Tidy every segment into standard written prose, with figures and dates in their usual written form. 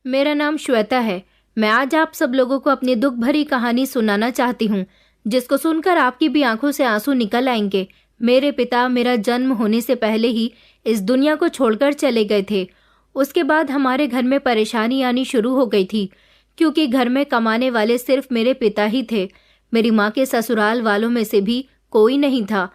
मेरा नाम श्वेता है। मैं आज आप सब लोगों को अपनी दुख भरी कहानी सुनाना चाहती हूँ, जिसको सुनकर आपकी भी आंखों से आंसू निकल आएंगे। मेरे पिता मेरा जन्म होने से पहले ही इस दुनिया को छोड़कर चले गए थे। उसके बाद हमारे घर में परेशानी आनी शुरू हो गई थी, क्योंकि घर में कमाने वाले सिर्फ मेरे पिता ही थे। मेरी माँ के ससुराल वालों में से भी कोई नहीं था।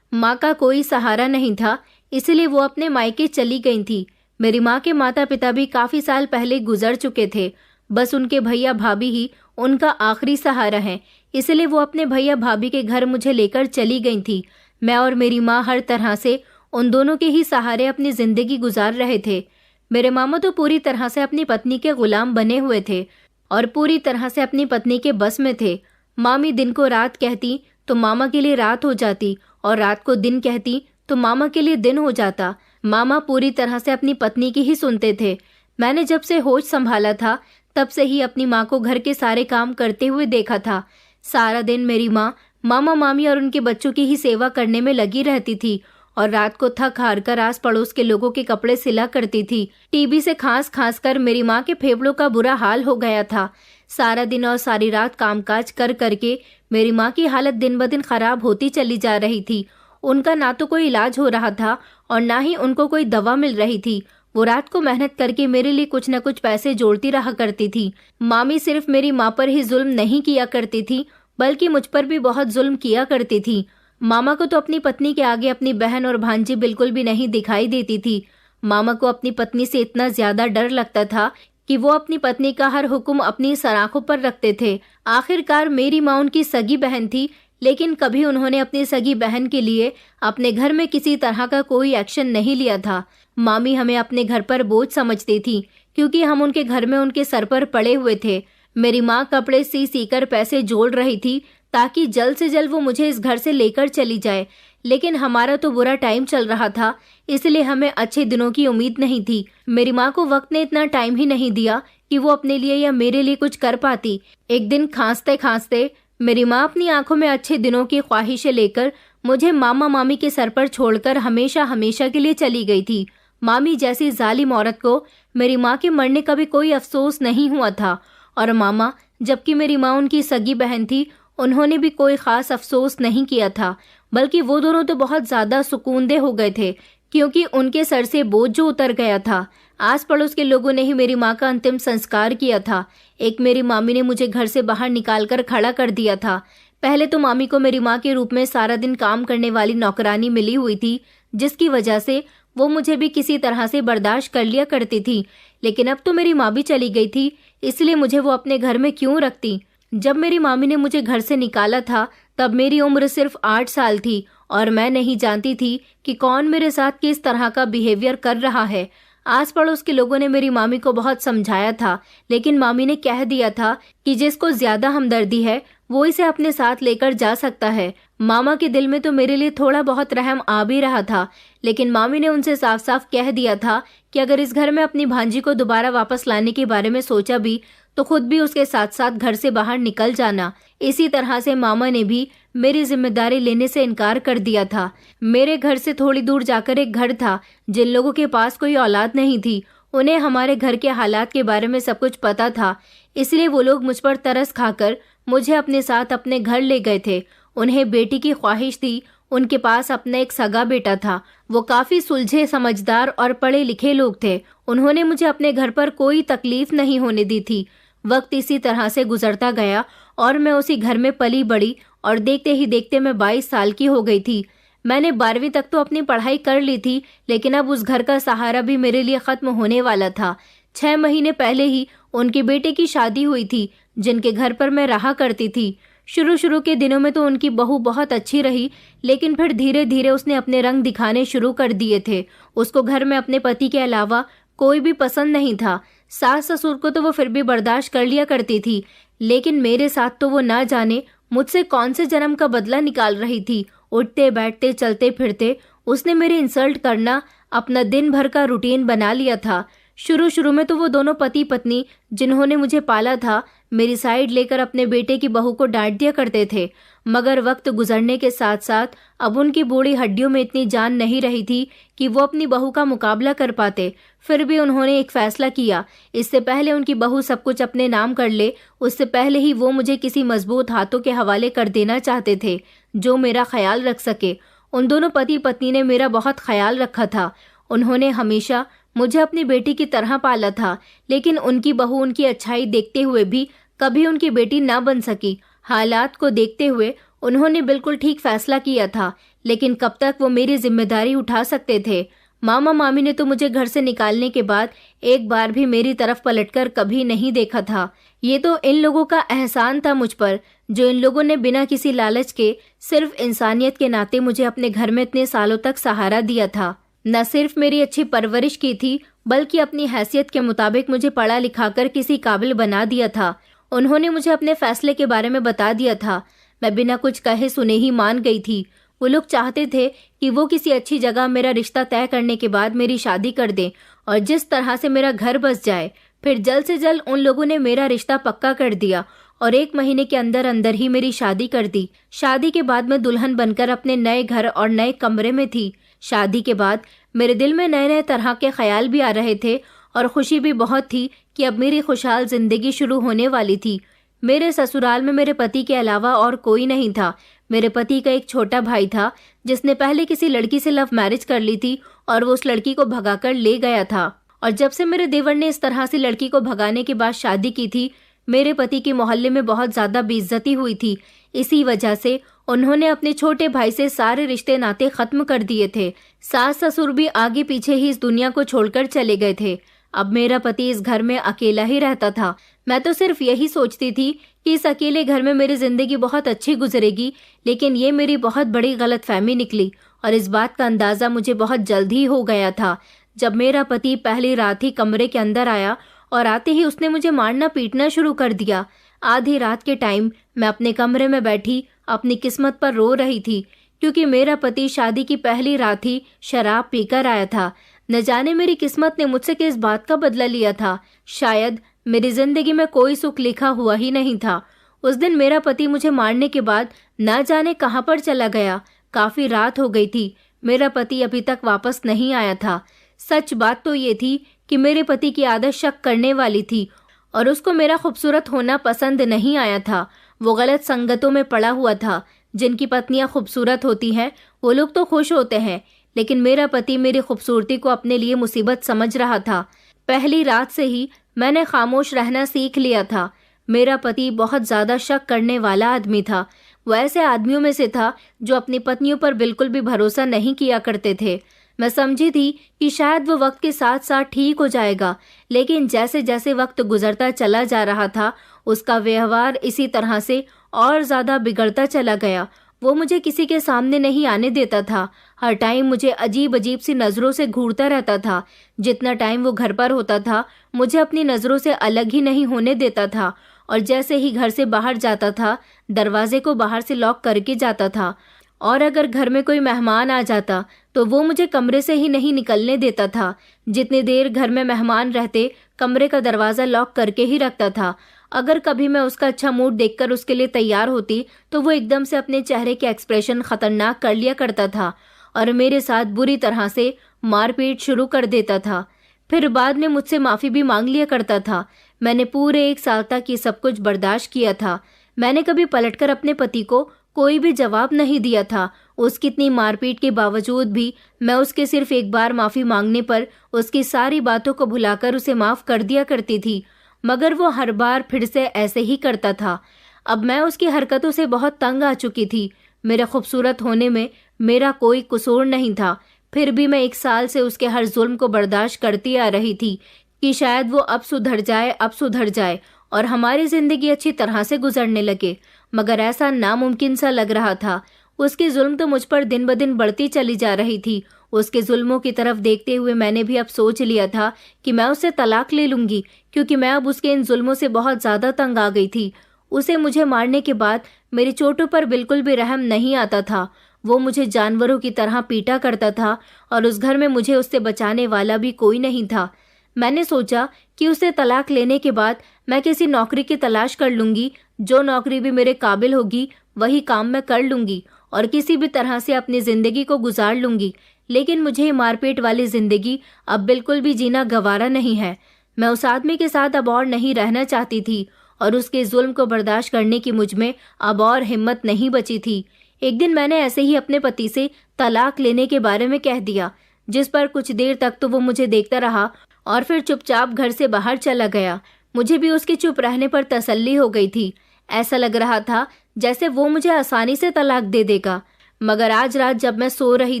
माँ का कोई सहारा नहीं था, इसलिए वो अपने मायके चली गई थी। मेरी माँ के माता पिता भी काफी साल पहले गुजर चुके थे। बस उनके भैया भाभी ही उनका आखिरी सहारा है, इसलिए वो अपने भैया भाभी के घर मुझे लेकर चली गई थी। मैं और मेरी माँ हर तरह से उन दोनों के ही सहारे अपनी जिंदगी गुजार रहे थे। मेरे मामा तो पूरी तरह से अपनी पत्नी के गुलाम बने हुए थे और पूरी तरह से अपनी पत्नी के बस में थे। मामी दिन को रात कहती तो मामा के लिए रात हो जाती, और रात को दिन कहती तो मामा के लिए दिन हो जाता। मामा पूरी तरह से अपनी पत्नी की ही सुनते थे। मैंने जब से होश संभाला था तब से ही अपनी माँ को घर के सारे काम करते हुए देखा था। सारा दिन मेरी माँ मामा मामी और उनके बच्चों की ही सेवा करने में लगी रहती थी, और रात को थक हार कर आस पड़ोस के लोगों के कपड़े सिला करती थी। टीबी से खांस खांस कर मेरी माँ के फेफड़ों का बुरा हाल हो गया था। सारा दिन और सारी रात कामकाज कर करके मेरी माँ की हालत दिन ब दिन खराब होती चली जा रही थी। उनका ना तो कोई इलाज हो रहा था और ना ही उनको कोई दवा मिल रही थी। वो रात को मेहनत करके मेरे लिए कुछ न कुछ पैसे जोड़ती रहा करती थी। मामी सिर्फ मेरी माँ पर ही जुल्म नहीं किया करती थी, बल्कि मुझ पर भी बहुत जुल्म किया करती थी। मामा को तो अपनी पत्नी के आगे अपनी बहन और भांजी बिल्कुल भी नहीं दिखाई देती थी। मामा को अपनी पत्नी से इतना ज्यादा डर लगता था कि वो अपनी पत्नी का हर हुक्म अपनी सराखों पर रखते थे। आखिरकार मेरी माँ उनकी सगी बहन थी, लेकिन कभी उन्होंने अपनी सगी बहन के लिए अपने घर में किसी तरह का कोई एक्शन नहीं लिया था। मामी हमें अपने घर पर बोझ समझती थी, क्योंकि हम उनके घर में उनके सर पर पड़े हुए थे। मेरी माँ कपड़े सी कर पैसे जोड़ रही थी ताकि जल्द से जल्द वो मुझे इस घर से लेकर चली जाए, लेकिन हमारा तो बुरा टाइम चल रहा था, इसलिए हमें अच्छे दिनों की उम्मीद नहीं थी। मेरी माँ को वक्त ने इतना टाइम ही नहीं दिया कि वो अपने लिए या मेरे लिए कुछ कर पाती। एक दिन खांसते खांसते मेरी माँ अपनी आंखों में अच्छे दिनों की ख्वाहिशें लेकर मुझे मामा मामी के सर पर छोड़कर हमेशा हमेशा के लिए चली गई थी। मामी जैसी जालिम औरत को मेरी माँ के मरने का भी कोई अफसोस नहीं हुआ था, और मामा, जबकि मेरी माँ उनकी सगी बहन थी, उन्होंने भी कोई खास अफसोस नहीं किया था, बल्कि वो दोनों तो बहुत ज्यादा सुकूनदेह हो गए थे, क्योंकि उनके सर से बोझ जो उतर गया था। आस पड़ोस के लोगों ने ही मेरी माँ का अंतिम संस्कार किया था। एक मेरी मामी ने मुझे घर से बाहर निकालकर खड़ा कर दिया था। पहले तो मामी को मेरी माँ के रूप में सारा दिन काम करने वाली नौकरानी मिली हुई थी, जिसकी वजह से वो मुझे भी किसी तरह से बर्दाश्त कर लिया करती थी। लेकिन अब तो मेरी माँ भी चली गई थी, इसलिए मुझे वो अपने घर में क्यों रखती। जब मेरी मामी ने मुझे घर से निकाला था तब मेरी उम्र सिर्फ 8 साल थी, और मैं नहीं जानती थी कि कौन मेरे साथ किस तरह का बिहेवियर कर रहा है। आस पड़ोस के लोगों ने मेरी मामी को बहुत समझाया था, लेकिन मामी ने कह दिया था कि जिसको ज्यादा हमदर्दी है वो इसे अपने साथ लेकर जा सकता है। मामा के दिल में तो मेरे लिए थोड़ा बहुत रहम आ भी रहा था, लेकिन मामी ने उनसे साफ साफ कह दिया था कि अगर इस घर में अपनी भांजी को दोबारा वापस लाने के बारे में सोचा भी तो खुद भी उसके साथ साथ घर से बाहर निकल जाना। इसी तरह से मामा ने भी मेरी जिम्मेदारी लेने से इनकार कर दिया था। मेरे घर से थोड़ी दूर जाकर एक घर था। जिन लोगों के पास कोई औलाद नहीं थी, उन्हें हमारे घर के हालात के बारे में सब कुछ पता था, इसलिए वो लोग मुझ पर तरस खाकर मुझे अपने साथ अपने घर ले गए थे। उन्हें बेटी की ख्वाहिश थी। उनके पास अपना एक सगा बेटा था। वो काफी सुलझे, समझदार और पढ़े लिखे लोग थे। उन्होंने मुझे अपने घर पर कोई तकलीफ नहीं होने दी थी। वक्त इसी तरह से गुजरता गया और मैं उसी घर में पली बड़ी, और देखते ही देखते मैं 22 साल की हो गई थी। मैंने 12वीं तक तो अपनी पढ़ाई कर ली थी, लेकिन अब उस घर का सहारा भी मेरे लिए खत्म होने वाला था। 6 महीने पहले ही उनके बेटे की शादी हुई थी, जिनके घर पर मैं रहा करती थी। शुरू के दिनों में तो उनकी बहू बहुत अच्छी रही, लेकिन फिर धीरे धीरे उसने अपने रंग दिखाने शुरू कर दिए थे। उसको घर में अपने पति के अलावा कोई भी पसंद नहीं था। सास ससुर को तो वो फिर भी बर्दाश्त कर लिया करती थी, लेकिन मेरे साथ तो वो ना जाने मुझसे कौन से जन्म का बदला निकाल रही थी। उठते बैठते चलते फिरते उसने मेरे इंसल्ट करना अपना दिन भर का रूटीन बना लिया था। शुरू शुरू में तो वो दोनों पति पत्नी जिन्होंने मुझे पाला था मेरी साइड लेकर अपने बेटे की बहू को डांट दिया करते थे, मगर वक्त गुजरने के साथ साथ अब उनकी बूढ़ी हड्डियों में इतनी जान नहीं रही थी कि वो अपनी बहू का मुकाबला कर पाते। फिर भी उन्होंने एक फैसला किया। इससे पहले उनकी बहू सब कुछ अपने नाम कर ले, उससे पहले ही वो मुझे किसी मजबूत हाथों के हवाले कर देना चाहते थे जो मेरा ख्याल रख सके। उन दोनों पति पत्नी ने मेरा बहुत ख्याल रखा था। उन्होंने हमेशा मुझे अपनी बेटी की तरह पाला था, लेकिन उनकी बहू उनकी अच्छाई देखते हुए भी कभी उनकी बेटी ना बन सकी। हालात को देखते हुए उन्होंने बिल्कुल ठीक फैसला किया था, लेकिन कब तक वो मेरी जिम्मेदारी उठा सकते थे। मामा मामी ने तो मुझे घर से निकालने के बाद एक बार भी मेरी तरफ पलटकर कभी नहीं देखा था। ये तो इन लोगों का एहसान था मुझ पर, जो इन लोगों ने बिना किसी लालच के सिर्फ इंसानियत के नाते मुझे अपने घर में इतने सालों तक सहारा दिया था। न सिर्फ मेरी अच्छी परवरिश की थी, बल्कि अपनी हैसियत के मुताबिक मुझे पढ़ा लिखाकर किसी काबिल बना दिया था। उन्होंने मुझे अपने फैसले के बारे में बता दिया था। मैं बिना कुछ कहे सुने ही मान गई थी। वो लोग चाहते थे कि वो किसी अच्छी जगह मेरा रिश्ता तय करने के बाद मेरी शादी कर दें और जिस तरह से मेरा घर बस जाए। फिर जल्द से जल्द उन लोगों ने मेरा रिश्ता पक्का कर दिया और 1 महीने के अंदर अंदर ही मेरी शादी कर दी। शादी के बाद मैं दुल्हन बनकर अपने नए घर और नए कमरे में थी। शादी के बाद मेरे दिल में नए नए तरह के ख्याल भी आ रहे थे और खुशी भी बहुत थी कि अब मेरी खुशहाल जिंदगी शुरू होने वाली थी। मेरे ससुराल में मेरे पति के अलावा और कोई नहीं था। मेरे पति का एक छोटा भाई था जिसने पहले किसी लड़की से लव मैरिज कर ली थी और वो उस लड़की को भगाकर ले गया था। और जब से मेरे देवर ने इस तरह से लड़की को भगाने के बाद शादी की थी, मेरे पति के मोहल्ले में बहुत ज्यादा बेइज्जती हुई थी। इसी वजह से उन्होंने अपने छोटे भाई से सारे रिश्ते नाते खत्म कर दिए थे। सास ससुर भी आगे पीछे ही इस दुनिया को छोड़कर चले गए थे। अब मेरा पति इस घर में अकेला ही रहता था। मैं तो सिर्फ यही सोचती थी कि इस अकेले घर में मेरी जिंदगी बहुत अच्छी गुजरेगी, लेकिन ये मेरी बहुत बड़ी गलतफहमी निकली और इस बात का अंदाजा मुझे बहुत जल्द ही हो गया था जब मेरा पति पहली रात ही कमरे के अंदर आया और आते ही उसने मुझे मारना पीटना शुरू कर दिया। आधी रात के टाइम मैं अपने कमरे में बैठी अपनी किस्मत पर रो रही थी, क्योंकि मेरा पति शादी की पहली रात ही शराब पीकर आया था। न जाने मेरी किस्मत ने मुझसे किस बात का बदला लिया था। शायद मेरी जिंदगी में कोई सुख लिखा हुआ ही नहीं था। उस दिन मेरा पति मुझे मारने के बाद न जाने कहां पर चला गया। काफी रात हो गई थी। मेरा पति अभी तक वापस नहीं आया था। सच बात तो ये थी कि मेरे पति की आदत शक करने वाली थी और उसको मेरा खूबसूरत होना पसंद नहीं आया था। वो गलत संगतों में पड़ा हुआ था। जिनकी पत्नियां खूबसूरत होती हैं वो लोग तो खुश होते हैं, लेकिन मेरा पति मेरी खूबसूरती को अपने लिए मुसीबत समझ रहा था। पहली रात से ही मैंने खामोश रहना सीख लिया था। मेरा पति बहुत ज्यादा शक करने वाला आदमी था। वो ऐसे आदमियों में से था जो अपनी पत्नियों पर बिल्कुल भी भरोसा नहीं किया करते थे। मैं समझी थी कि शायद वो वक्त के साथ साथ ठीक हो जाएगा, लेकिन जैसे जैसे वक्त गुजरता चला जा रहा था उसका व्यवहार इसी तरह से और ज्यादा बिगड़ता चला गया। वो मुझे किसी के सामने नहीं आने देता था। हर टाइम मुझे अजीब अजीब सी नजरों से घूरता रहता था। जितना टाइम वो घर पर होता था मुझे अपनी नजरों से अलग ही नहीं होने देता था और जैसे ही घर से बाहर जाता था दरवाजे को बाहर से लॉक करके जाता था। और अगर घर में कोई मेहमान आ जाता तो वो मुझे कमरे से ही नहीं निकलने देता था। जितनी देर घर में मेहमान रहते कमरे का दरवाजा लॉक करके ही रखता था। अगर कभी मैं उसका अच्छा मूड देखकर उसके लिए तैयार होती तो वो एकदम से अपने चेहरे के एक्सप्रेशन खतरनाक कर लिया करता था और मेरे साथ बुरी तरह से मारपीट शुरू कर देता था। फिर बाद में मुझसे माफी भी मांग लिया करता था। मैंने पूरे 1 साल तक ये सब कुछ बर्दाश्त किया था। मैंने कभी पलटकर अपने पति को कोई भी जवाब नहीं दिया था। उसकी इतनी मारपीट के बावजूद भी मैं उसके सिर्फ एक बार माफी मांगने पर उसकी सारी बातों को भुलाकर उसे माफ कर दिया करती थी, मगर वो हर बार फिर से ऐसे ही करता था। अब मैं उसकी हरकतों से बहुत तंग आ चुकी थी। मेरे खूबसूरत होने में मेरा कोई कसूर नहीं था, फिर भी मैं 1 साल से उसके हर जुल्म को बर्दाश्त करती आ रही थी कि शायद वो अब सुधर जाए और हमारी जिंदगी अच्छी तरह से गुजरने लगे। मगर ऐसा नामुमकिन सा लग रहा था। उसकी जुल्म तो मुझ पर दिन ब दिन बढ़ती चली जा रही थी। उसके जुल्मों की तरफ देखते हुए मैंने भी अब सोच लिया था कि मैं उससे तलाक ले लूंगी, क्योंकि मैं अब उसके इन जुल्मों से बहुत ज्यादा तंग आ गई थी। उसे मुझे मारने के बाद मेरी चोटों पर बिल्कुल भी रहम नहीं आता था। वो मुझे जानवरों की तरह पीटा करता था और उस घर में मुझे उससे बचाने वाला भी कोई नहीं था। मैंने सोचा कि उसे तलाक लेने के बाद मैं किसी नौकरी की तलाश कर लूंगी, जो नौकरी भी मेरे काबिल होगी वही काम मैं कर लूंगी और किसी भी तरह से अपनी जिंदगी को गुजार लूंगी। लेकिन मुझे ये मारपीट वाली जिंदगी अब बिल्कुल भी जीना गवारा नहीं है। मैं उस आदमी के साथ अब और नहीं रहना चाहती थी और उसके जुल्म को बर्दाश्त करने की मुझ में अब और हिम्मत नहीं बची थी। एक दिन मैंने ऐसे ही अपने पति से तलाक लेने के बारे में कह दिया, जिस पर कुछ देर तक तो वो मुझे देखता रहा और फिर चुपचाप घर से बाहर चला गया। मुझे भी उसके चुप रहने पर तसल्ली हो गई थी। ऐसा लग रहा था जैसे वो मुझे आसानी से तलाक दे देगा। मगर आज रात जब मैं सो रही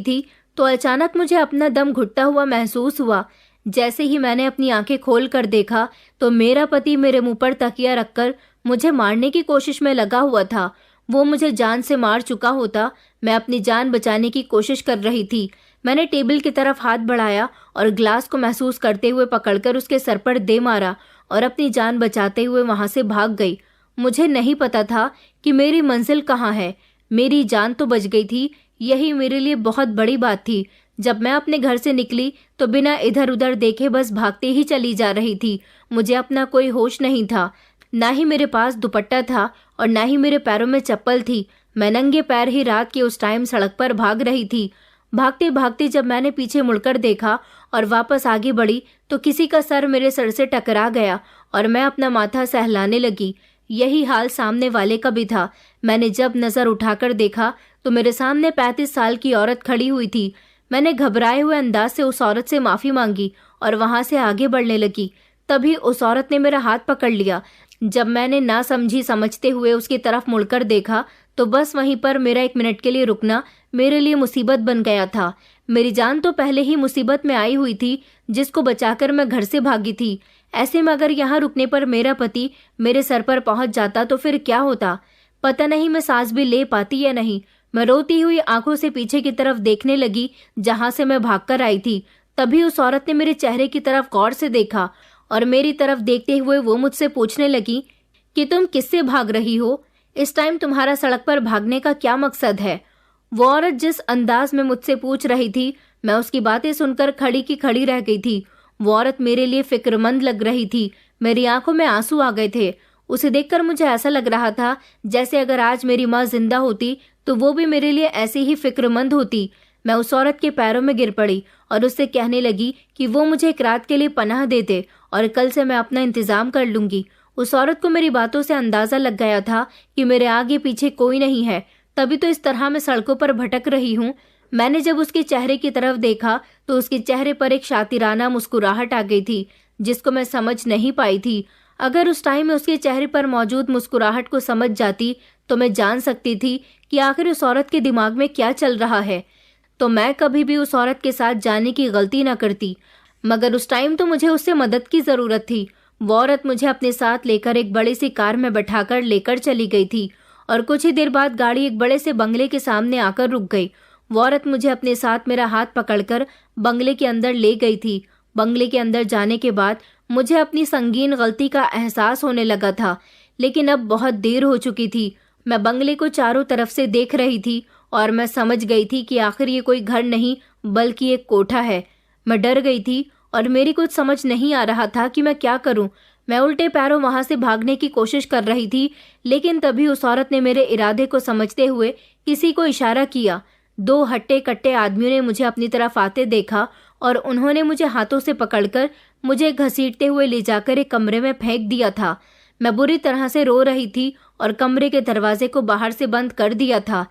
थी तो अचानक मुझे अपना दम घुटता हुआ महसूस हुआ। जैसे ही मैंने अपनी आंखें खोल कर देखा तो मेरा पति मेरे मुंह पर तकिया रखकर मुझे मारने की कोशिश में लगा हुआ था। वो मुझे जान से मार चुका होता। मैं अपनी जान बचाने की कोशिश कर रही थी। मैंने टेबल की तरफ हाथ बढ़ाया और ग्लास को महसूस करते हुए पकड़कर उसके सर पर दे मारा और अपनी जान बचाते हुए वहां से भाग गई। मुझे नहीं पता था कि मेरी मंजिल कहाँ है। मेरी जान तो बच गई थी, यही मेरे लिए बहुत बड़ी बात थी। जब मैं अपने घर से निकली तो बिना इधर उधर देखे बस भागते ही चली जा रही थी। मुझे अपना कोई होश नहीं था, ना ही मेरे पास दुपट्टा था और ना ही मेरे पैरों में चप्पल थी। मैं नंगे पैर ही रात के उस टाइम सड़क पर भाग रही थी। भागते भागते जब मैंने पीछे मुड़कर देखा और वापस आगे बढ़ी तो किसी का सर मेरे सर से टकरा गया और मैं अपना माथा सहलाने लगी। यही हाल सामने वाले का भी था। मैंने जब नजर उठाकर देखा तो मेरे सामने 35 साल की औरत खड़ी हुई थी। मैंने घबराए हुए अंदाज से उस औरत से माफी मांगी और वहां से आगे बढ़ने लगी। तभी उस औरत ने मेरा हाथ पकड़ लिया। जब मैंने ना समझी समझते हुए उसकी तरफ मुड़कर देखा तो बस वहीं पर मेरा 1 मिनट के लिए रुकना मेरे लिए मुसीबत बन गया था। मेरी जान तो पहले ही मुसीबत में आई हुई थी, जिसको बचाकर मैं घर से भागी थी। ऐसे में अगर यहाँ रुकने पर मेरा पति मेरे सर पर पहुंच जाता तो फिर क्या होता। पता नहीं मैं सांस भी ले पाती या नहीं। मैं रोती हुई आंखों से पीछे की तरफ देखने लगी जहां से मैं भागकर आई थी। तभी उस औरत ने मेरे चेहरे की तरफ गौर से देखा और मेरी तरफ देखते हुए वो मुझसे पूछने लगी कि तुम किससे भाग रही हो? इस टाइम तुम्हारा सड़क पर भागने का क्या मकसद है? वो औरत जिस अंदाज में मुझसे पूछ रही थी, मैं उसकी बातें सुनकर खड़ी की खड़ी रह गई थी। वो औरत मेरे लिए फिक्रमंद लग रही थी। मेरी आंखों में आंसू आ गए थे। उसे देखकर मुझे ऐसा लग रहा था जैसे अगर आज मेरी माँ जिंदा होती तो वो भी मेरे लिए ऐसी ही फिक्रमंद होती। मैं उस औरत के पैरों में गिर पड़ी और उससे कहने लगी कि वो मुझे एक रात के लिए पनाह दे दे और कल से मैं अपना इंतजाम कर लूंगी। उस औरत को मेरी बातों से अंदाजा लग गया था कि मेरे आगे पीछे कोई नहीं है, तभी तो इस तरह मैं सड़कों पर भटक रही हूँ। मैंने जब उसके चेहरे की तरफ देखा तो उसके चेहरे पर एक शातिराना मुस्कुराहट आ गई थी, जिसको मैं समझ नहीं पाई थी। अगर उस टाइम में उसके चेहरे पर मौजूद मुस्कुराहट को समझ जाती तो मैं जान सकती थी कि आखिर उस औरत के दिमाग में क्या चल रहा है, तो मैं कभी भी उस औरत के साथ जाने की गलती न करती। मगर उस टाइम तो मुझे उससे मदद की जरूरत थी। वो औरत मुझे अपने साथ लेकर एक बड़ी सी कार में बैठाकर लेकर चली गई थी और कुछ ही देर बाद गाड़ी एक बड़े से बंगले के सामने आकर रुक गई। वो औरत मुझे अपने साथ मेरा हाथ पकड़कर बंगले के अंदर ले गई थी। बंगले के अंदर जाने के बाद मुझे अपनी संगीन गलती का एहसास होने लगा था, लेकिन अब बहुत देर हो चुकी थी। मैं बंगले को चारों तरफ से देख रही थी और मैं समझ गई थी कि आखिर ये कोई घर नहीं बल्कि एक कोठा है। मैं डर गई थी और मेरी कुछ समझ नहीं आ रहा था कि मैं क्या करूं। मैं उल्टे पैरों वहां से भागने की कोशिश कर रही थी, लेकिन तभी उस औरत ने मेरे इरादे को समझते हुए किसी को इशारा किया। 2 हट्टे कट्टे आदमियों ने मुझे अपनी तरफ आते देखा और उन्होंने मुझे हाथों से पकड़कर मुझे घसीटते हुए ले जाकर एक कमरे में फेंक दिया था। मैं बुरी तरह से रो रही थी और कमरे के दरवाजे को बाहर से बंद कर दिया था।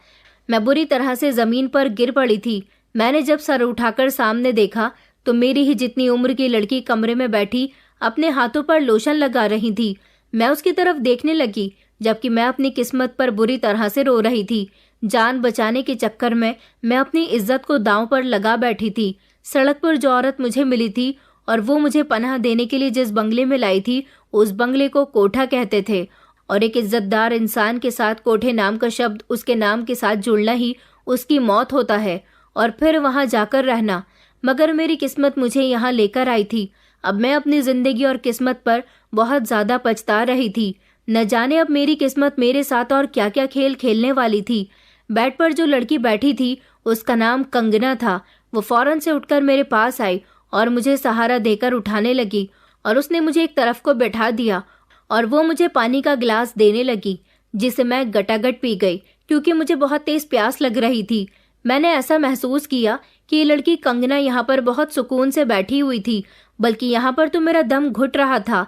मैं बुरी तरह से जमीन पर गिर पड़ी थी। मैंने जब सर उठाकर सामने देखा तो मेरी ही जितनी उम्र की लड़की कमरे में बैठी अपने हाथों पर लोशन लगा रही थी। मैं उसकी तरफ देखने लगी, जबकि मैं अपनी किस्मत पर बुरी तरह से रो रही थी। जान बचाने के चक्कर में मैं अपनी इज्जत को दांव पर लगा बैठी थी। सड़क पर जो औरत मुझे मिली थी और वो मुझे पनाह देने के लिए जिस बंगले में लाई थी, उस बंगले को कोठा कहते थे और एक इज्जतदार इंसान के साथ कोठे नाम का शब्द उसके नाम के साथ जुड़ना ही उसकी मौत होता है और फिर वहां जाकर रहना। मगर मेरी किस्मत मुझे यहाँ लेकर आई थी। अब मैं अपनी जिंदगी और किस्मत पर बहुत ज्यादा पछता रही थी। न जाने अब मेरी किस्मत मेरे साथ और क्या क्या खेल खेलने वाली थी। बेड पर जो लड़की बैठी थी उसका नाम कंगना था। वो फौरन से उठकर मेरे पास आई और मुझे सहारा देकर उठाने लगी और उसने मुझे एक तरफ को बैठा दिया और वो मुझे पानी का गिलास देने लगी, जिसे मैं गटागट पी गई क्योंकि मुझे बहुत तेज प्यास लग रही थी। मैंने ऐसा महसूस किया कि ये लड़की कंगना यहाँ पर बहुत सुकून से बैठी हुई थी, बल्कि यहाँ पर तो मेरा दम घुट रहा था।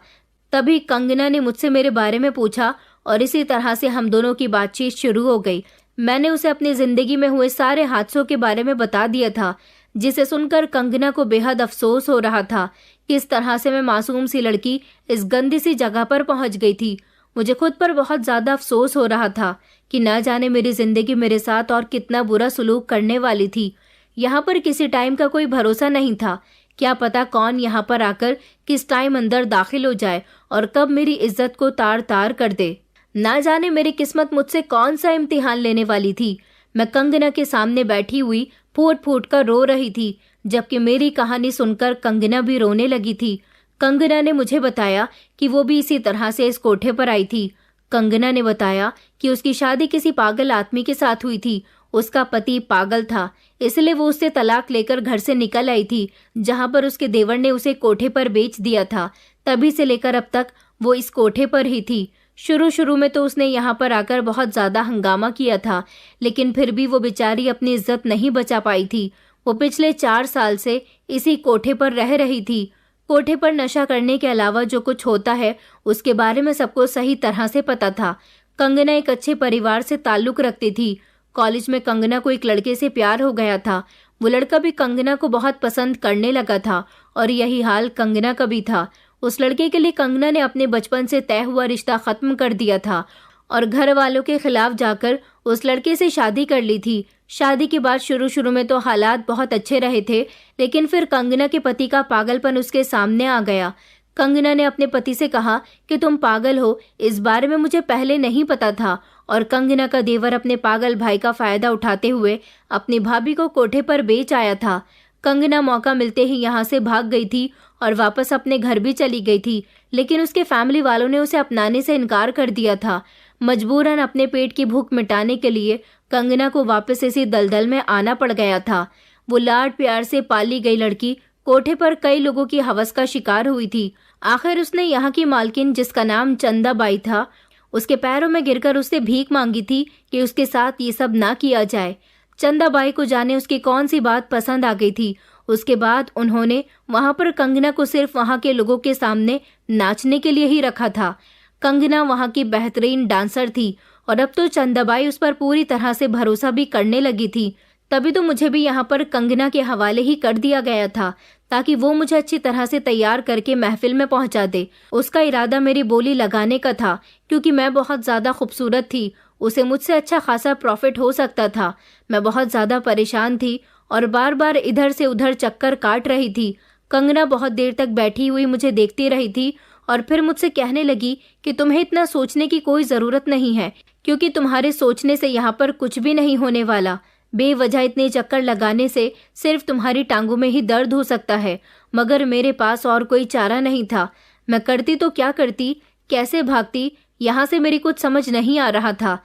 तभी कंगना ने मुझसे मेरे बारे में पूछा और इसी तरह से हम दोनों की बातचीत शुरू हो गई। मैंने उसे अपनी जिंदगी में हुए सारे हादसों के बारे में बता दिया था, जिसे सुनकर कंगना को बेहद अफसोस हो रहा था। किस तरह से मैं मासूम सी लड़की इस गंदी सी जगह पर पहुंच गई थी। मुझे खुद पर बहुत ज्यादा अफसोस हो रहा था कि न जाने मेरी जिंदगी मेरे साथ और कितना बुरा सलूक करने वाली थी। यहाँ पर किसी टाइम का कोई भरोसा नहीं था। क्या पता कौन यहाँ पर आकर किस टाइम अंदर दाखिल हो जाए और कब मेरी इज्जत को तार तार कर दे। ना जाने मेरी किस्मत मुझसे कौन सा इम्तिहान लेने वाली थी। मैं कंगना के सामने बैठी हुई फूट फूट कर रो रही थी, जबकि मेरी कहानी सुनकर कंगना भी रोने लगी थी। कंगना ने मुझे बताया कि वो भी इसी तरह से इस कोठे पर आई थी। कंगना ने बताया कि उसकी शादी किसी पागल आदमी के साथ हुई थी। उसका पति पागल था, इसलिए वो उससे तलाक लेकर घर से निकल आई थी, जहां पर उसके देवर ने उसे कोठे पर बेच दिया था। तभी से लेकर अब तक वो इस कोठे पर ही थी। शुरू में तो उसने यहाँ पर आकर बहुत ज्यादा हंगामा किया था, लेकिन फिर भी वो बेचारी अपनी इज्जत नहीं बचा पाई थी। वो पिछले 4 साल से इसी कोठे पर रह रही थी। कोठे पर नशा करने के अलावा जो कुछ होता है उसके बारे में सबको सही तरह से पता था। कंगना एक अच्छे परिवार से ताल्लुक रखती थी। कॉलेज में कंगना को एक लड़के से प्यार हो गया था। वो लड़का भी कंगना को बहुत पसंद करने लगा था और यही हाल कंगना का भी था। उस लड़के के लिए कंगना ने अपने बचपन से तय हुआ रिश्ता खत्म कर दिया था और घर वालों के खिलाफ जाकर उस लड़के से शादी कर ली थी। शादी के बाद शुरू में तो हालात बहुत अच्छे रहे थे, लेकिन फिर कंगना के पति का पागलपन उसके सामने आ गया। कंगना ने अपने पति से कहा कि तुम पागल हो, इस बारे में मुझे पहले नहीं पता था। और कंगना का देवर अपने पागल भाई का फायदा उठाते हुए अपनी भाभी को कोठे पर बेच आया था। कंगना मौका मिलते ही यहाँ से भाग गई थी और वापस अपने घर भी चली गई थी, लेकिन उसके फैमिली वालों ने उसे अपनाने से इनकार कर दिया था। मजबूरन अपने पेट की भूख मिटाने के लिए कंगना को वापस इसी दलदल में आना पड़ गया था। वो लाड प्यार से पाली गई लड़की कोठे पर कई लोगों की हवस का शिकार हुई थी। आखिर उसने यहाँ की मालकिन, जिसका नाम चंदाबाई था, उसके पैरों में गिरकर उससे भीख मांगी थी कि उसके साथ ये सब ना किया जाए। चंदाबाई को जाने उसकी कौन सी बात पसंद आ गई थी। उसके बाद उन्होंने वहां पर कंगना को सिर्फ वहां के लोगों के सामने नाचने के लिए ही रखा था। कंगना वहां की बेहतरीन डांसर थी और अब तो चंदाबाई उस पर पूरी तरह से भरोसा भी करने लगी थी। तभी तो मुझे भी यहाँ पर कंगना के हवाले ही कर दिया गया था, ताकि वो मुझे अच्छी तरह से तैयार करके महफिल में पहुंचा दे। उसका इरादा मेरी बोली लगाने का था, क्योंकि मैं बहुत ज्यादा खूबसूरत थी। उसे मुझसे अच्छा खासा प्रॉफिट हो सकता था। मैं बहुत ज्यादा परेशान थी और बार बार इधर से उधर चक्कर काट रही थी। कंगना बहुत देर तक बैठी हुई मुझे देखती रही थी और फिर मुझसे कहने लगी कि तुम्हें इतना सोचने की कोई जरूरत नहीं है, क्योंकि तुम्हारे सोचने से यहाँ पर कुछ भी नहीं होने वाला। बेवजह इतने चक्कर लगाने से सिर्फ तुम्हारी टांगों में ही दर्द हो सकता है। मगर मेरे पास और कोई चारा नहीं था। मैं करती तो क्या करती, कैसे भागती, यहाँ से मेरी कुछ समझ नहीं आ रहा था।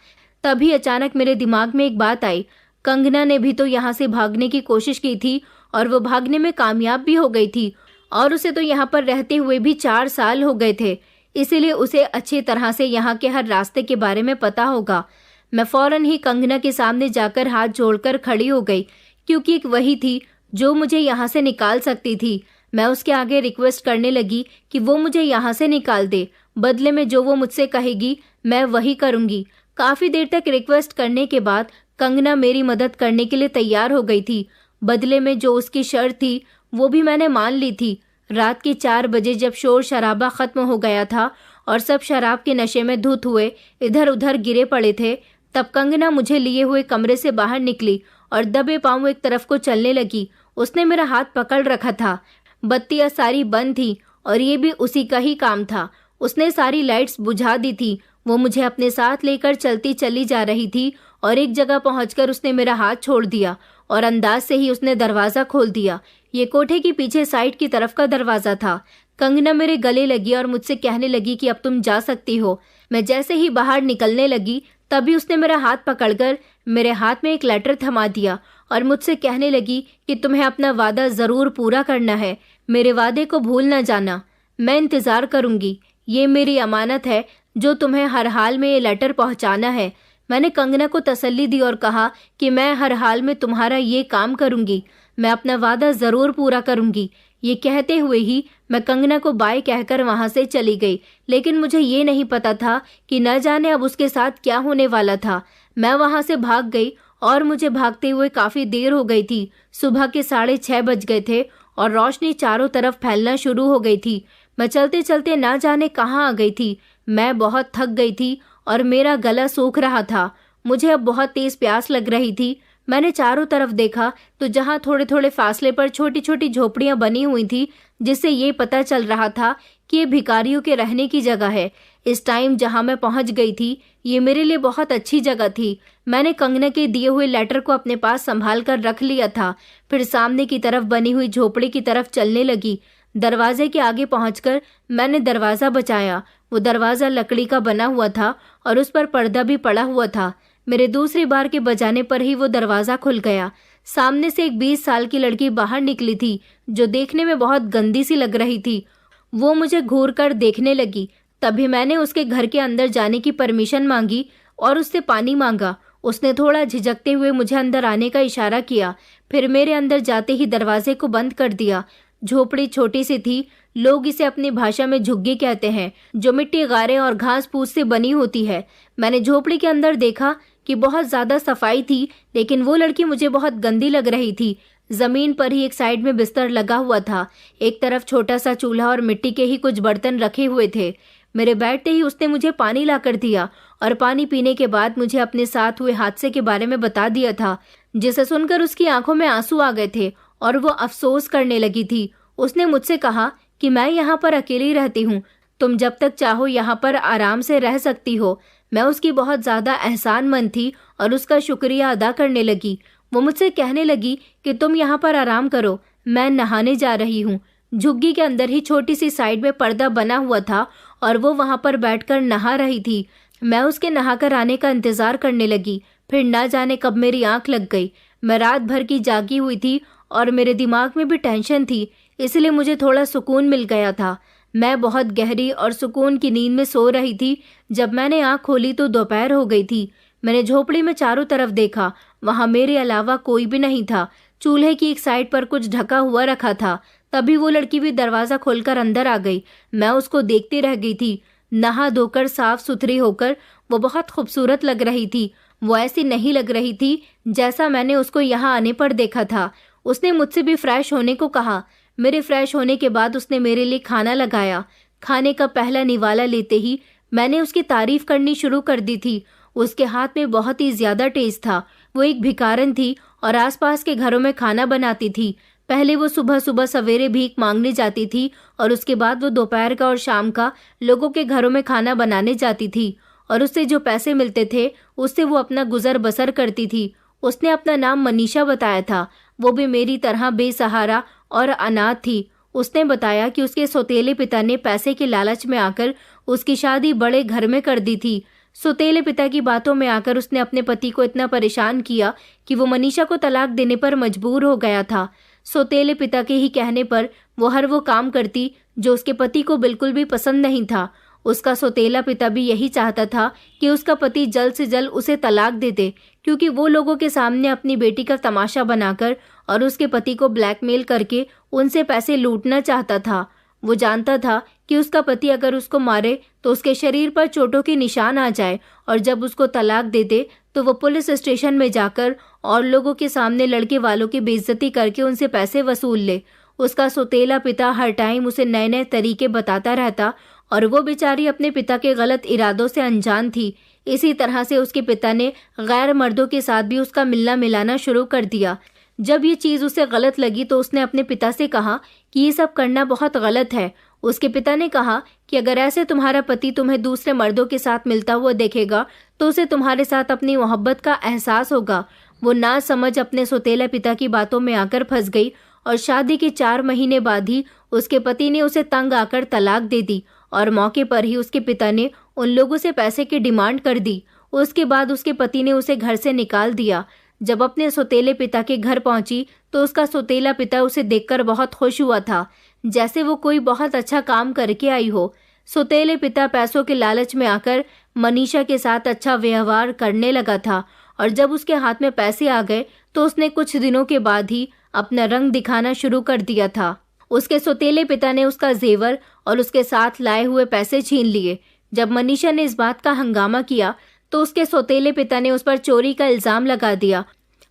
तभी अचानक मेरे दिमाग में एक बात आई। कंगना ने भी तो यहाँ से भागने की कोशिश की थी और वो भागने में कामयाब भी हो गई थी, और उसे तो यहाँ पर रहते हुए भी 4 साल हो गए थे। इसीलिए उसे अच्छी तरह से यहाँ के हर रास्ते के बारे में पता होगा। मैं फौरन ही कंगना के सामने जाकर हाथ जोड़कर खड़ी हो गई, क्योंकि एक वही थी जो मुझे यहाँ से निकाल सकती थी। मैं उसके आगे रिक्वेस्ट करने लगी कि वो मुझे यहाँ से निकाल दे। बदले में जो वो मुझसे कहेगी मैं वही करूँगी। काफ़ी देर तक रिक्वेस्ट करने के बाद कंगना मेरी मदद करने के लिए तैयार हो गई थी। बदले में जो उसकी शर्त थी वो भी मैंने मान ली थी। रात के 4 बजे जब शोर शराबा खत्म हो गया था और सब शराब के नशे में धुत हुए इधर उधर गिरे पड़े थे, तब कंगना मुझे लिए हुए कमरे से बाहर निकली और दबे पांव एक तरफ को चलने लगी। उसने मेरा हाथ पकड़ रखा था। बत्तियां सारी बंद थी और ये भी उसी का ही काम था। उसने सारी लाइट्स बुझा दी थी। वो मुझे अपने साथ लेकर चलती चली जा रही थी और एक जगह पहुंचकर उसने मेरा हाथ छोड़ दिया और अंदाज से ही उसने दरवाजा खोल दिया। ये कोठे की पीछे साइड की तरफ का दरवाजा था। कंगना मेरे गले लगी और मुझसे कहने लगी कि अब तुम जा सकती हो। मैं जैसे ही बाहर निकलने लगी तभी उसने मेरा हाथ पकड़कर मेरे हाथ में एक लेटर थमा दिया और मुझसे कहने लगी कि तुम्हें अपना वादा ज़रूर पूरा करना है, मेरे वादे को भूल न जाना। मैं इंतज़ार करूँगी, ये मेरी अमानत है जो तुम्हें हर हाल में ये लेटर पहुँचाना है। मैंने कंगना को तसल्ली दी और कहा कि मैं हर हाल में तुम्हारा ये काम करूँगी, मैं अपना वादा ज़रूर पूरा करूँगी। ये कहते हुए ही मैं कंगना को बाय कहकर वहाँ से चली गई, लेकिन मुझे ये नहीं पता था कि न जाने अब उसके साथ क्या होने वाला था। मैं वहाँ से भाग गई और मुझे भागते हुए काफ़ी देर हो गई थी। सुबह के 6:30 बज गए थे और रोशनी चारों तरफ फैलना शुरू हो गई थी। मैं चलते चलते ना जाने कहाँ आ गई थी। मैं बहुत थक गई थी और मेरा गला सूख रहा था। मुझे अब बहुत तेज़ प्यास लग रही थी। मैंने चारों तरफ देखा तो जहाँ थोड़े थोड़े फासले पर छोटी छोटी झोपड़ियाँ बनी हुई थी, जिससे ये पता चल रहा था कि ये भिखारियों के रहने की जगह है। इस टाइम जहाँ मैं पहुँच गई थी, ये मेरे लिए बहुत अच्छी जगह थी। मैंने कंगना के दिए हुए लेटर को अपने पास संभाल कर रख लिया था। फिर सामने की तरफ बनी हुई झोपड़ी की तरफ चलने लगी। दरवाजे के आगे पहुंचकर मैंने दरवाज़ा बचाया। वो दरवाज़ा लकड़ी का बना हुआ था और उस पर पर्दा भी पड़ा हुआ था। मेरे दूसरी बार के बजाने पर ही वो दरवाज़ा खुल गया। सामने से एक 20 साल की लड़की बाहर निकली थी, जो देखने में बहुत गंदी सी लग रही थी। वो मुझे घूर कर देखने लगी। तभी मैंने उसके घर के अंदर जाने की परमिशन मांगी और उससे पानी मांगा। उसने थोड़ा झिझकते हुए मुझे अंदर आने का इशारा किया, फिर मेरे अंदर जाते ही दरवाजे को बंद कर दिया। झोपड़ी छोटी सी थी। लोग इसे अपनी भाषा में झुग्गी कहते हैं, जो मिट्टी, गारे और घास फूस से बनी होती है। मैंने झोपड़ी के अंदर देखा कि बहुत ज़्यादा सफाई थी, लेकिन वो लड़की मुझे बहुत गंदी लग रही थी। ज़मीन पर ही एक साइड में बिस्तर लगा हुआ था। एक तरफ छोटा सा चूल्हा और मिट्टी के ही कुछ बर्तन रखे हुए थे। मेरे बैठते ही उसने मुझे पानी लाकर दिया और पानी पीने के बाद मुझे अपने साथ हुए हादसे के बारे में बता दिया था, जिसे सुनकर उसकी आंखों में आंसू आ गए थे और वो अफसोस करने लगी थी। उसने मुझसे कहा कि मैं यहाँ पर अकेली रहती हूँ, तुम जब तक चाहो यहाँ पर आराम से रह सकती हो। मैं उसकी बहुत ज़्यादा एहसानमंद थी और उसका शुक्रिया अदा करने लगी। वो मुझसे कहने लगी कि तुम यहाँ पर आराम करो, मैं नहाने जा रही हूँ। झुग्गी के अंदर ही छोटी सी साइड में पर्दा बना हुआ था और वो वहाँ पर बैठकर नहा रही थी। मैं उसके नहाकर आने का इंतज़ार करने लगी। फिर ना जाने कब मेरी आँख लग गई। मैं रात भर की जागी हुई थी और मेरे दिमाग में भी टेंशन थी, इसलिए मुझे थोड़ा सुकून मिल गया था। मैं बहुत गहरी और सुकून की नींद में सो रही थी। जब मैंने आँख खोली तो दोपहर हो गई थी। मैंने झोपड़ी में चारों तरफ देखा, वहाँ मेरे अलावा कोई भी नहीं था। चूल्हे की एक साइड पर कुछ ढका हुआ रखा था। तभी वो लड़की भी दरवाज़ा खोलकर अंदर आ गई। मैं उसको देखती रह गई थी। नहा धोकर साफ सुथरी होकर वो बहुत खूबसूरत लग रही थी। वो ऐसी नहीं लग रही थी जैसा मैंने उसको यहाँ आने पर देखा था। उसने मुझसे भी फ्रेश होने को कहा। मेरे फ्रेश होने के बाद उसने मेरे लिए खाना लगाया। खाने का पहला निवाला लेते ही मैंने उसकी तारीफ करनी शुरू कर दी थी। उसके हाथ में बहुत ही ज़्यादा टेस्ट था। वो एक भिखारन थी और आसपास के घरों में खाना बनाती थी। पहले वो सुबह सुबह सवेरे भीख मांगने जाती थी और उसके बाद वो दोपहर का और शाम का लोगों के घरों में खाना बनाने जाती थी और उससे जो पैसे मिलते थे उससे वो अपना गुजर बसर करती थी। उसने अपना नाम मनीषा बताया था। वो भी मेरी तरह बेसहारा और अनाथ थी। उसने बताया कि उसके सौतेले पिता ने पैसे के लालच में आकर उसकी शादी बड़े घर में कर दी थी। सौतेले पिता की बातों में आकर उसने अपने पति को इतना परेशान किया कि वो मनीषा को तलाक देने पर मजबूर हो गया था। सौतेले पिता के ही कहने पर वो हर वो काम करती जो उसके पति को बिल्कुल भी पसंद नहीं था। उसका सौतेला पिता भी यही चाहता था कि उसका पति जल्द से जल्द उसे तलाक दे दे, क्योंकि वो लोगों के सामने अपनी बेटी का तमाशा बनाकर और उसके पति को ब्लैकमेल करके उनसे पैसे लूटना चाहता था। वो जानता था कि उसका पति अगर उसको मारे तो उसके शरीर पर चोटों के निशान आ जाए और जब उसको तलाक दे दे तो वो पुलिस स्टेशन में जाकर और लोगों के सामने लड़के वालों की बेइज्जती करके उनसे पैसे वसूल ले। उसका सौतेला पिता हर टाइम उसे नए नए तरीके बताता रहता और वो बेचारी अपने पिता के गलत इरादों से अनजान थी। इसी तरह से उसके पिता ने गैर मर्दों के साथ भी उसका मिलना मिलाना शुरू कर दिया। जब ये चीज़ उसे गलत लगी तो उसने अपने पिता से कहा कि ये सब करना बहुत गलत है। उसके पिता ने कहा कि अगर ऐसे तुम्हारा पति तुम्हें दूसरे मर्दों के साथ मिलता हुआ देखेगा तो उसे तुम्हारे साथ अपनी मोहब्बत का एहसास होगा। वो ना समझ अपने सौतेला पिता की बातों में आकर फंस गई और शादी के 4 महीने बाद ही उसके पति ने उसे तंग आकर तलाक दे दी और मौके पर ही उसके पिता ने उन लोगों से पैसे की डिमांड कर दी। उसके बाद उसके पति ने उसे घर से निकाल दिया। जब अपने सौतेले पिता के घर पहुंची तो उसका सौतेला पिता उसे देखकर बहुत खुश हुआ था, जैसे वो कोई बहुत अच्छा काम करके आई हो। सौतेले पिता पैसों के लालच में आकर मनीषा के साथ अच्छा व्यवहार करने लगा था और जब उसके हाथ में पैसे आ गए तो उसने कुछ दिनों के बाद ही अपना रंग दिखाना शुरू कर दिया था। उसके सौतेले पिता ने उसका जेवर और उसके साथ लाए हुए पैसे छीन लिए। जब मनीषा ने इस बात का हंगामा किया तो उसके सौतेले पिता ने उस पर चोरी का इल्जाम लगा दिया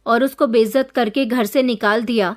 और उसको बेइज्जत करके घर से निकाल दिया।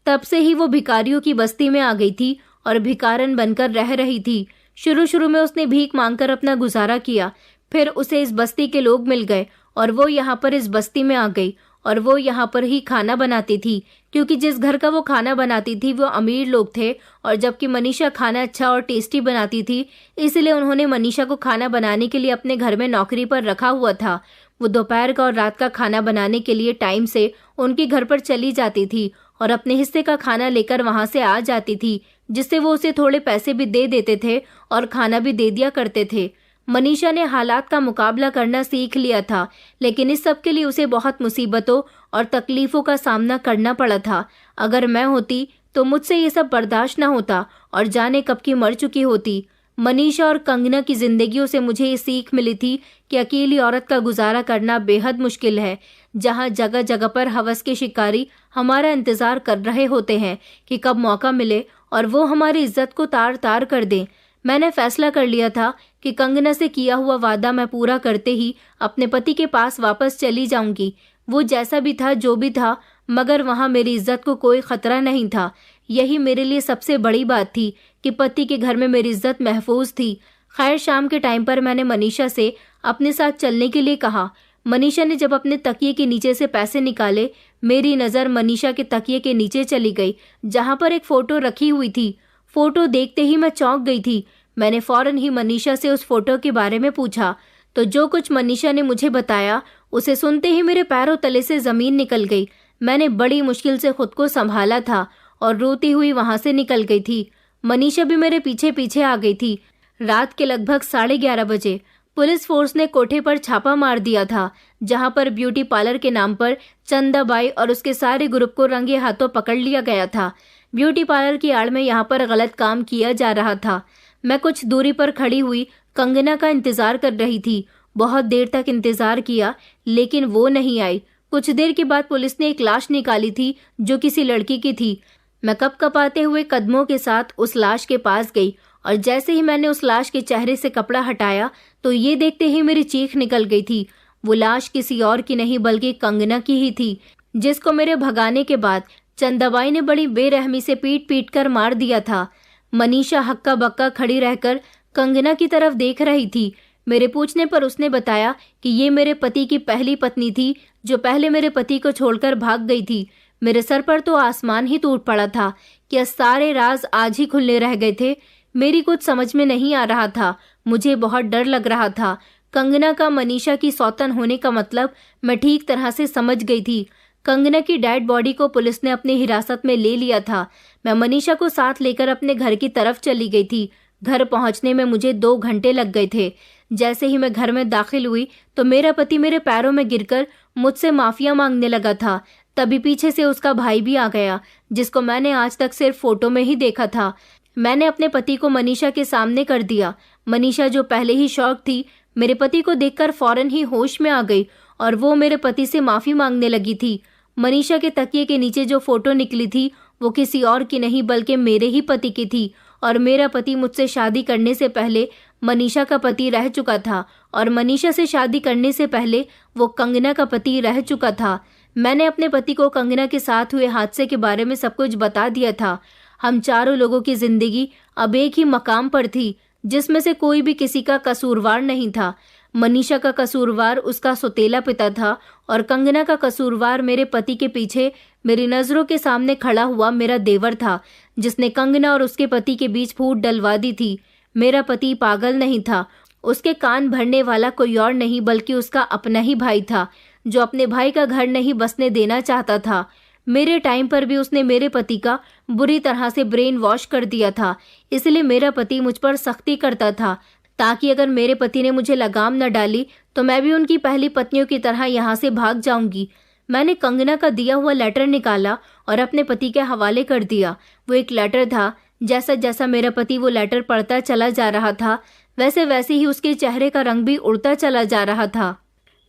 तब से ही वो भिखारियों की बस्ती में आ गई थी और भिखारन बनकर रह रही थी। शुरू शुरू में उसने भीख मांगकर अपना गुजारा किया, फिर उसे इस बस्ती के लोग मिल गए और वो यहाँ पर इस बस्ती में आ गई और वो यहाँ पर ही खाना बनाती थी, क्योंकि जिस घर का वो खाना बनाती थी वो अमीर लोग थे और जबकि मनीषा खाना अच्छा और टेस्टी बनाती थी, इसलिए उन्होंने मनीषा को खाना बनाने के लिए अपने घर में नौकरी पर रखा हुआ था। वो दोपहर का और रात का खाना बनाने के लिए टाइम से उनके घर पर चली जाती थी और अपने हिस्से का खाना लेकर वहां से आ जाती थी, जिससे वो उसे थोड़े पैसे भी दे देते थे और खाना भी दे दिया करते थे। मनीषा ने हालात का मुकाबला करना सीख लिया था, लेकिन इस सब के लिए उसे बहुत मुसीबतों और तकलीफों का सामना करना पड़ा था। अगर मैं होती तो मुझसे ये सब बर्दाश्त न होता और जाने कब की मर चुकी होती। मनीषा और कंगना की जिंदगियों से मुझे ये सीख मिली थी कि अकेली औरत का गुजारा करना बेहद मुश्किल है, जहाँ जगह जगह पर हवस के शिकारी हमारा इंतजार कर रहे होते हैं कि कब मौका मिले और वो हमारी इज्जत को तार तार कर दें। मैंने फैसला कर लिया था कि कंगना से किया हुआ वादा मैं पूरा करते ही अपने पति के पास वापस चली जाऊंगी। वो जैसा भी था, जो भी था, मगर वहाँ मेरी इज्जत को कोई खतरा नहीं था। यही मेरे लिए सबसे बड़ी बात थी कि पति के घर में मेरी इज्जत महफूज थी। खैर, शाम के टाइम पर मैंने मनीषा से अपने साथ चलने के लिए कहा। मनीषा ने जब अपने तकिए के नीचे से पैसे निकाले, मेरी नज़र मनीषा के तकिए के नीचे चली गई, जहाँ पर एक फ़ोटो रखी हुई थी। फ़ोटो देखते ही मैं चौंक गई थी। मैंने फ़ौरन ही मनीषा से उस फ़ोटो के बारे में पूछा तो जो कुछ मनीषा ने मुझे बताया, उसे सुनते ही मेरे पैरों तले से ज़मीन निकल गई। मैंने बड़ी मुश्किल से खुद को संभाला था और रोती हुई वहाँ से निकल गई थी। मनीषा भी मेरे पीछे पीछे आ गई थी। रात के लगभग 11:30 बजे पुलिस फोर्स ने कोठे पर छापा मार दिया था, जहां पर ब्यूटी पार्लर के नाम पर चंदाबाई और उसके सारे ग्रुप को रंगे हाथों पकड़ लिया गया था। ब्यूटी पार्लर की आड़ में यहां पर गलत काम किया जा रहा था। मैं कुछ दूरी पर खड़ी हुई कंगना का इंतजार कर रही थी। बहुत देर तक इंतजार किया, लेकिन वो नहीं आई। कुछ देर के बाद पुलिस ने एक लाश निकाली थी जो किसी लड़की की थी। मैं कपकपाते हुए कदमों के साथ उस लाश के पास गई और जैसे ही मैंने उस लाश के चेहरे से कपड़ा हटाया तो ये देखते ही मेरी चीख निकल गई थी। वो लाश किसी और की नहीं बल्कि कंगना की ही थी, जिसको मेरे भगाने के बाद चंदाबाई ने बड़ी बेरहमी से पीट पीट कर मार दिया था। मनीषा हक्का बक्का खड़ी रहकर कंगना की तरफ देख रही थी। मेरे पूछने पर उसने बताया कि ये मेरे पति की पहली पत्नी थी, जो पहले मेरे पति को छोड़कर भाग गई थी। मेरे सर पर तो आसमान ही टूट पड़ा था कि सारे राज आज ही खुलने रह गए थे। मेरी कुछ समझ में नहीं आ रहा था। मुझे बहुत डर लग रहा था। कंगना का मनीषा की सौतन होने का मतलब मैं ठीक तरह से समझ गई थी। कंगना की डेड बॉडी को पुलिस ने अपनी हिरासत में ले लिया था। मैं मनीषा को साथ लेकर अपने घर की तरफ चली गई थी। घर पहुंचने में मुझे 2 घंटे लग गए थे। जैसे ही मैं घर में दाखिल हुई तो मेरा पति मेरे पैरों में गिरकर मुझसे माफिया मांगने लगा था। तभी पीछे से उसका भाई भी आ गया, जिसको मैंने आज तक सिर्फ फोटो में ही देखा था। मैंने अपने पति को मनीषा के सामने कर दिया। मनीषा, जो पहले ही शॉक थी, मेरे पति को देखकर फौरन ही होश में आ गई और वो मेरे पति से माफी मांगने लगी थी। मनीषा के तकिए के नीचे जो फोटो निकली थी वो किसी और की नहीं बल्कि मेरे ही पति की थी और मेरा पति मुझसे शादी करने से पहले मनीषा का पति रह चुका था और मनीषा से शादी करने से पहले वो कंगना का पति रह चुका था। मैंने अपने पति को कंगना के साथ हुए हादसे के बारे में सब कुछ बता दिया था। हम चारों लोगों की जिंदगी अब एक ही मकाम पर थी, जिसमें से कोई भी किसी का कसूरवार नहीं था। मनीषा का कसूरवार उसका सौतेला पिता था और कंगना का कसूरवार मेरे पति के पीछे मेरी नजरों के सामने खड़ा हुआ मेरा देवर था, जिसने कंगना और उसके पति के बीच फूट डलवा दी थी। मेरा पति पागल नहीं था। उसके कान भरने वाला कोई और नहीं बल्कि उसका अपना ही भाई था, जो अपने भाई का घर नहीं बसने देना चाहता था। मेरे टाइम पर भी उसने मेरे पति का बुरी तरह से ब्रेन वॉश कर दिया था। इसलिए मेरा पति मुझ पर सख्ती करता था, ताकि अगर मेरे पति ने मुझे लगाम न डाली तो मैं भी उनकी पहली पत्नियों की तरह यहाँ से भाग जाऊंगी। मैंने कंगना का दिया हुआ लेटर निकाला और अपने पति के हवाले कर दिया। वो एक लेटर था। जैसा जैसा मेरा पति वो लेटर पढ़ता चला जा रहा था, वैसे वैसे ही उसके चेहरे का रंग भी उड़ता चला जा रहा था।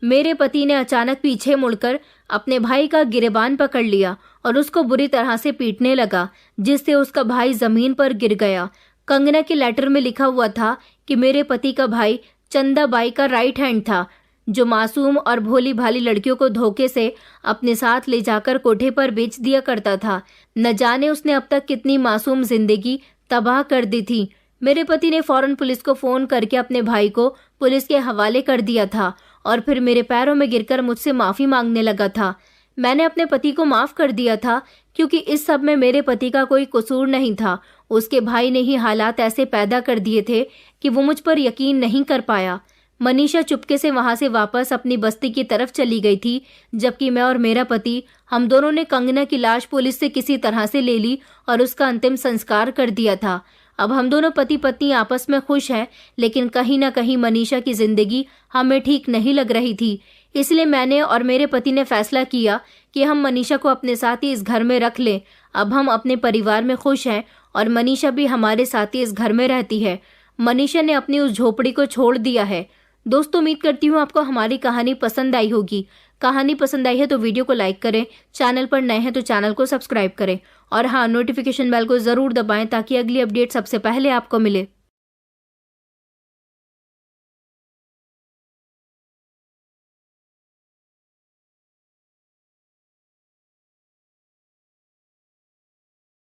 मेरे पति ने अचानक पीछे मुड़कर अपने भाई का गिरेबान पकड़ लिया और उसको बुरी तरह से पीटने लगा, जिससे उसका भाई जमीन पर गिर गया। कंगना के लेटर में लिखा हुआ था कि मेरे पति का भाई चंदा बाई का राइट हैंड था, जो मासूम और भोली भाली लड़कियों को धोखे से अपने साथ ले जाकर कोठे पर बेच दिया करता था। न जाने उसने अब तक कितनी मासूम जिंदगी तबाह कर दी थी। मेरे पति ने फौरन पुलिस को फोन करके अपने भाई को पुलिस के हवाले कर दिया था और फिर मेरे पैरों में गिरकर मुझसे माफी मांगने लगा था। मैंने अपने पति को माफ कर दिया था, क्योंकि इस सब में मेरे पति का कोई कसूर नहीं था। उसके भाई ने ही हालात ऐसे पैदा कर दिए थे कि वो मुझ पर यकीन नहीं कर पाया। मनीषा चुपके से वहां से वापस अपनी बस्ती की तरफ चली गई थी, जबकि मैं और मेरा पति, हम दोनों ने कंगना की लाश पुलिस से किसी तरह से ले ली और उसका अंतिम संस्कार कर दिया था। अब हम दोनों पति पत्नी आपस में खुश हैं, लेकिन कहीं ना कहीं मनीषा की जिंदगी हमें ठीक नहीं लग रही थी। इसलिए मैंने और मेरे पति ने फैसला किया कि हम मनीषा को अपने साथ ही इस घर में रख लें। अब हम अपने परिवार में खुश हैं और मनीषा भी हमारे साथ ही इस घर में रहती है। मनीषा ने अपनी उस झोपड़ी को छोड़ दिया है। दोस्तों, उम्मीद करती हूँ आपको हमारी कहानी पसंद आई होगी। कहानी पसंद आई है तो वीडियो को लाइक करें, चैनल पर नए हैं तो चैनल को सब्सक्राइब करें और हाँ, नोटिफिकेशन बेल को ज़रूर दबाएं ताकि अगली अपडेट सबसे पहले आपको मिले।